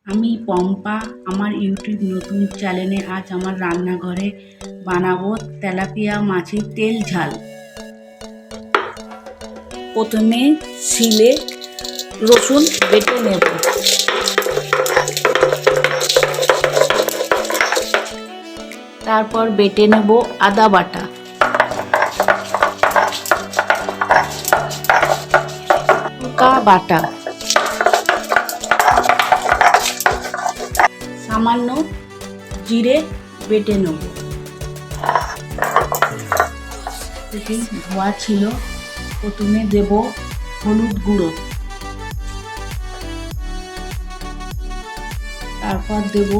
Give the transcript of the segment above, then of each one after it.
আমি পম্পা আমার ইউটিউব নতুন চ্যানেলে আজ আমার রান্নাঘরে বানাবো তেলাপিয়া মাছের তেল ঝাল। প্রথমে শিলে রসুন বেটে নেব, তারপর বেটে নেব আদা বাটা, লঙ্কা বাটা, সামান্য জিরে বেটে নেব। ধোয়া ছিল, প্রথমে দেব হলুদ গুঁড়ো, তারপর দেব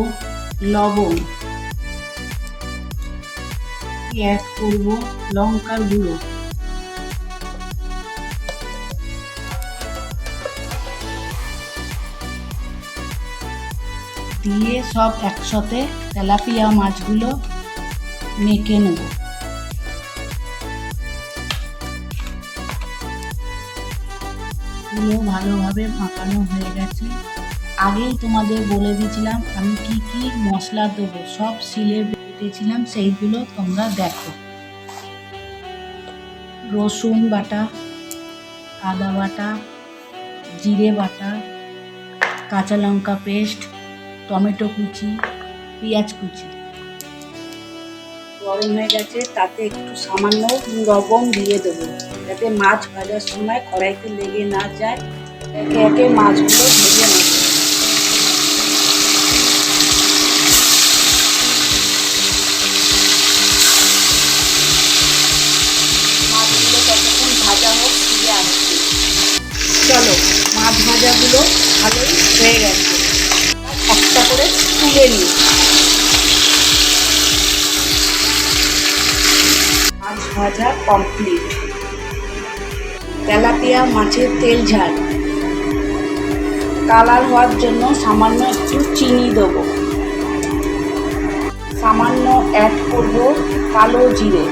লবণ, অ্যাড করব লঙ্কার গুঁড়ো, দিয়ে সব একসাথে তেলাপিয়া মাছগুলো মেখে নেব। গুলো ভালোভাবে মাখানো হয়ে গেছে। আগেই তোমাদের বলে দিয়েছিলাম আমি কি কি মশলা দেবো, সব শিলে বেটেছিলাম, সেইগুলো তোমরা দেখো। রসুন বাটা, আদা বাটা, জিরে বাটা, কাঁচা লঙ্কা পেস্ট, টমেটো কুচি, পেঁয়াজ কুচি। গরম হয়ে গেছে, তাতে একটু সামান্য লবণ দিয়ে দেবো, যাতে মাছ ভাজার সময় কড়াইতে লেগে না যায়। একে একে মাছগুলো ভেজে নেব। মাছগুলো ততক্ষণ ভাজা হোক, ফিরে আসছি। চলো, মাছ ভাজাগুলো ভালোই হয়ে গেছে, একটা করে তুলে নিই। মাছ ভাজা কমপ্লিট। তেলাপিয়া মাছের তেল ঝাল কালার হওয়ার জন্য সামান্য একটু চিনি দেবো, সামান্য অ্যাড করব কালো জিরে,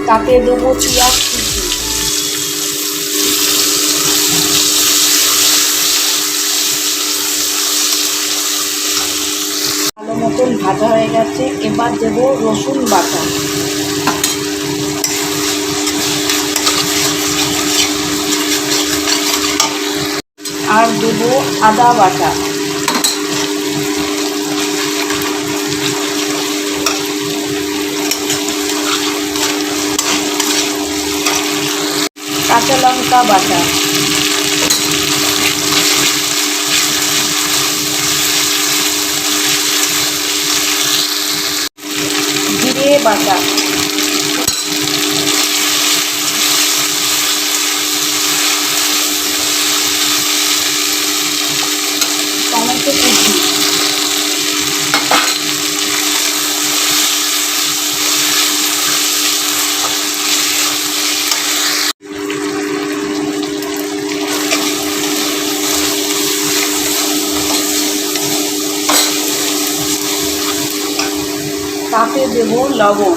তাতে দেবো পেঁয়াজ কুচি, ভালো মতন ভাজা হয়ে গেছে। এবার দেব রসুন বাটা, আর দেব আদা বাটা, কাঁচা লঙ্কা বাটা, জিরে বাটা, টমেটো কুচি, তাতে দেব লবণ,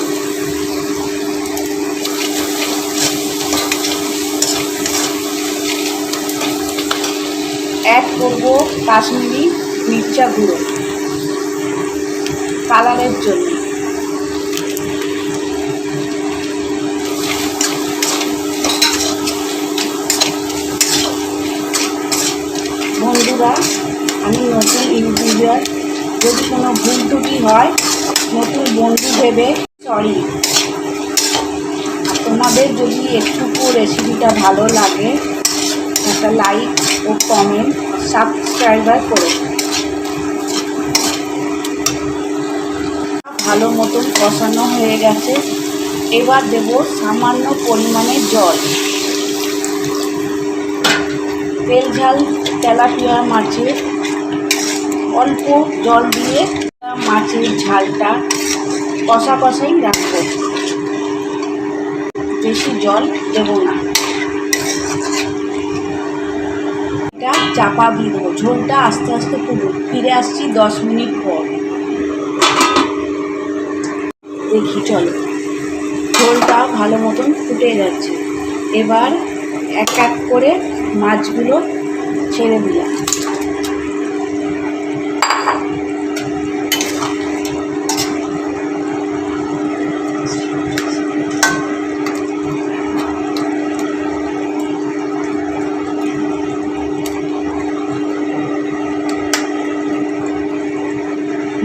অ্যাড করব কাশ্মীরি মির্চা গুঁড়ো কালারের জন্য। বন্ধুরা, আমি নতুন ইউটিউবার, যদি কোনো ভুল ত্রুটি হয় নতুন বন্ধু ভেবে সরি। তোমাদের যদি একটুকু রেসিপিটা ভালো লাগে একটা লাইক ও কমেন্ট, সাবস্ক্রাইবার করে। ভালো মতন কষানো হয়ে গেছে, এবার দেব সামান্য পরিমাণে জল। তেল ঝাল তেলাপিয়া মাছের অল্প জল দিয়ে মাছের ঝালটা কষা কষাই রাখবো, বেশি জল দেব না। এটা চাপা দিয়ে দেবো, ঝোলটা আস্তে আস্তে ফুটুক। ফিরে আসছি 10 মিনিট পর। দেখি চলো। ঝোলটা ভালো মতন ফুটে যাচ্ছে। এবার এক এক করে মাছগুলো ছেড়ে দিলাম।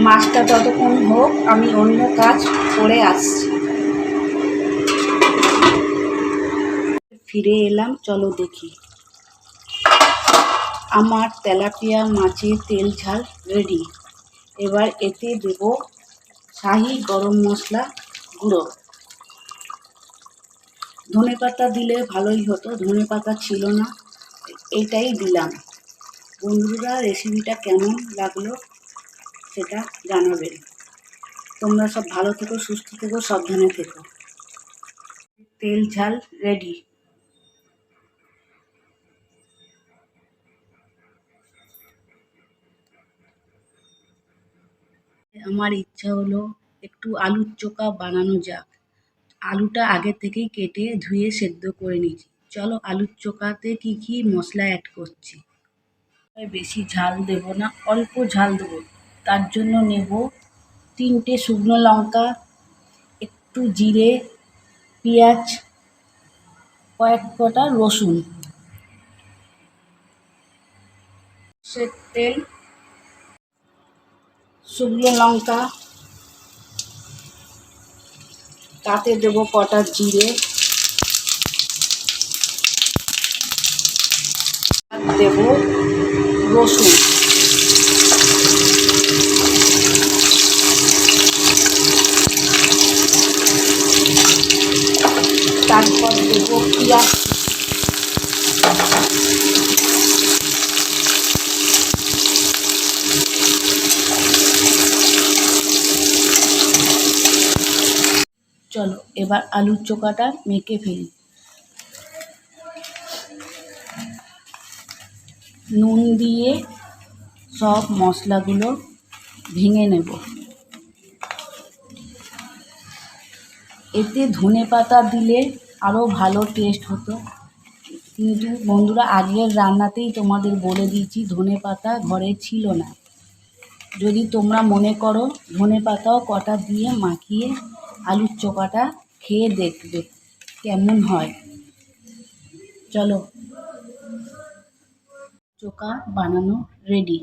মাছটা ততক্ষণ হোক, আমি অন্য কাজ করে আসছি। ফিরে এলাম, চলো দেখি। আমার তেলাপিয়া মাছের তেল ঝাল রেডি। এবার এতে দেব শাহি গরম মশলা গুঁড়ো। ধনেপাতা দিলে ভালোই হতো, ধনেপাতা ছিল না, এটাই দিলাম। বন্ধুরা, রেসিপিটা কেমন লাগলো সেটা জানাবেন। তোমরা সব ভালো থেকো, সুস্থ থেকো, সাবধানে থেকো। তেল ঝাল রেডি। আমার ইচ্ছা হলো একটু আলুর চোখা বানানো যাক। আলুটা আগে থেকেই কেটে ধুয়ে সেদ্ধ করে নিয়েছি। চলো আলুর চোখাতে কি কি মশলা অ্যাড করছি। বেশি ঝাল দেব না, অল্প ঝাল দেবো। তার জন্য নেব 3টে শুকনো লঙ্কা, একটু জিরে, পেঁয়াজ, কয়েক কটা রসুন, সর্ষের তেল, শুকনো লঙ্কা, তাতে দেব কটা জিরে, আর দেব রসুন, তারপর দেব পেঁয়াজ। চলো এবার আলুর চোখাটা মেখে ফেলি। নুন দিয়ে সব মশলাগুলো ভেঙে নেব। এতে ধনেপাতা দিলে আরও ভালো টেস্ট হতো, কিন্তু বন্ধুরা আগের রান্নাতেই তোমাদের বলে দিয়েছি ধনেপাতা ঘরে ছিল না। যদি তোমরা মনে করো ধনেপাতাও কটা দিয়ে মাখিয়ে আলুর চোখাটা খেয়ে দেখবে কেমন হয়। চলো, চোখা বানানো রেডি।